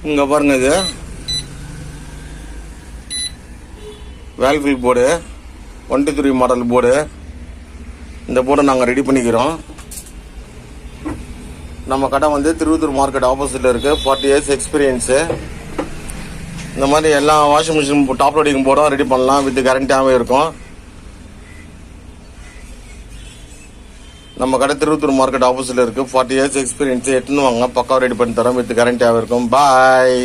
இங்கே பாருங்க, இது வேல்ஃபில் போர்டு 123 மாடல் போர்டு. இந்த போர்டை நாங்கள் ரெடி பண்ணிக்கிறோம். நம்ம கடை வந்து திருவத்தூர் மார்க்கெட் ஆப்போசிட்டில் இருக்குது. 40 years எக்ஸ்பீரியன்ஸு. இந்த மாதிரி எல்லா வாஷிங் மிஷின் டாப் லோடிங் போர்டும் ரெடி பண்ணலாம். வித் கேரண்டியாகவே இருக்கும். நம்ம கடை திருவத்தூர் மார்க்கெட் ஆப்போசிட்டில் இருக்குது. 40 years எக்ஸ்பீரியன்ஸு. எட்டுன்னு வாங்க, பக்காவாக ரெடி பண்ணி தரோம். வித் கேரண்டியாகவே இருக்கும். பாய்.